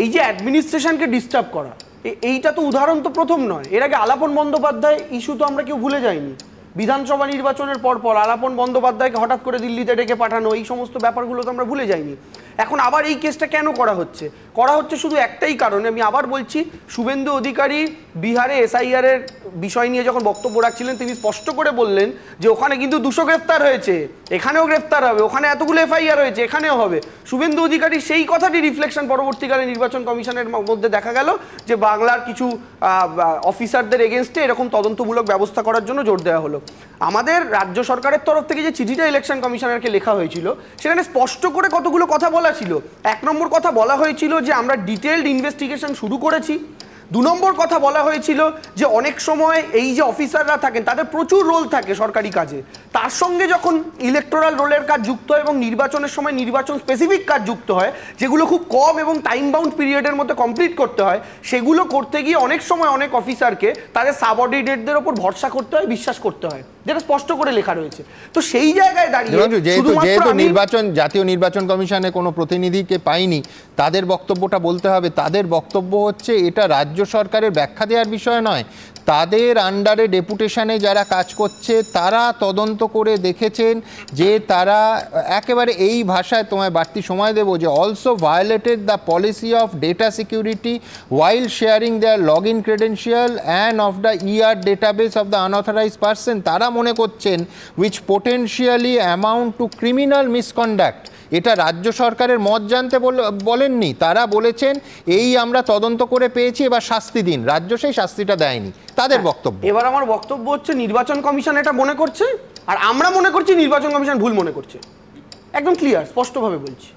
এই যে অ্যাডমিনিস্ট্রেশনকে ডিস্টার্ব করা, এইটা তো উদাহরণ তো প্রথম নয়। এর আগে আলাপন বন্দ্যোপাধ্যায় ইস্যু তো আমরা কেউ ভুলে যাইনি। বিধানসভা নির্বাচনের পর আলাপন বন্দ্যোপাধ্যায়কে হঠাৎ করে দিল্লিতে ডেকে পাঠানো, এই সমস্ত ব্যাপারগুলো তো আমরা ভুলে যাইনি। এখন আবার এই কেসটা কেন করা হচ্ছে শুধু একটাই কারণে, আমি আবার বলছি, শুভেন্দু অধিকারী বিহারে এসআইআর এর বিষয় নিয়ে যখন বক্তব্য রাখছিলেন তিনি স্পষ্ট করে বললেন যে ওখানে কিন্তু 200 গ্রেফতার হয়েছে, এখানেও গ্রেফতার হবে, ওখানে এতগুলো এফআইআর হয়েছে, এখানেও হবে। শুভেন্দু অধিকারী সেই কথাটি রিফ্লেকশন পরবর্তীকালে নির্বাচন কমিশনের মধ্যে দেখা গেল যে বাংলার কিছু অফিসারদের এগেনস্টে এরকম তদন্তমূলক ব্যবস্থা করার জন্য জোর দেওয়া হলো। আমাদের রাজ্য সরকারের তরফ থেকে যে চিঠিটা ইলেকশন কমিশনারকে লেখা হয়েছিল সেখানে স্পষ্ট করে কতগুলো কথা বলা ছিল। 1 নম্বর কথা বলা হয়েছিল যে আমরা ডিটেইলড ইনভেস্টিগেশন শুরু করেছি। 2 নম্বর কথা বলা হয়েছিল যে অনেক সময় এই যে অফিসাররা থাকেন তাদের প্রচুর রোল থাকে সরকারি কাজে, তার সঙ্গে যখন ইলেকটোরাল রোলের কাজ যুক্ত হয় এবং নির্বাচনের সময় নির্বাচন স্পেসিফিক কাজ যুক্ত হয় যেগুলো খুব কম এবং টাইম বাউন্ড পিরিয়ডের মধ্যে কমপ্লিট করতে হয়, সেগুলো করতে গিয়ে অনেক সময় অনেক অফিসারকে তাদের সাবঅর্ডিনেটদের ওপর ভরসা করতে হয়, বিশ্বাস করতে হয়, যেটা স্পষ্ট করে লেখা রয়েছে। তো সেই জায়গায় দাঁড়িয়ে যেহেতু জাতীয় নির্বাচন কমিশনে কোনো প্রতিনিধিকে পাইনি, তাদের বক্তব্যটা বলতে হবে। তাদের বক্তব্য হচ্ছে এটা রাজ্য সরকারের ব্যাখ্যা দেওয়ার বিষয় নয়, তাদের আন্ডারে ডেপুটেশনে যারা কাজ করছে তারা তদন্ত করে দেখেছেন যে তারা একেবারে এই ভাষায়, তোমায় বাড়তি সময় দেবো, যে also violated the policy of data security while sharing their log in credential and of the ER database of the unauthorised person. তারা মনে করছেন which potentially amount to criminal misconduct. এটা রাজ্য সরকারের মত জানতে বলেননি, তারা বলেছেন এই আমরা তদন্ত করে পেয়েছি, এবার শাস্তি দিন। রাজ্য সেই শাস্তিটা দেয়নি, তাদের বক্তব্য। এবার আমার বক্তব্য হচ্ছে নির্বাচন কমিশন এটা মনে করছে আর আমরা মনে করছি নির্বাচন কমিশন ভুল মনে করছে, একদম ক্লিয়ার, স্পষ্টভাবে বলছি।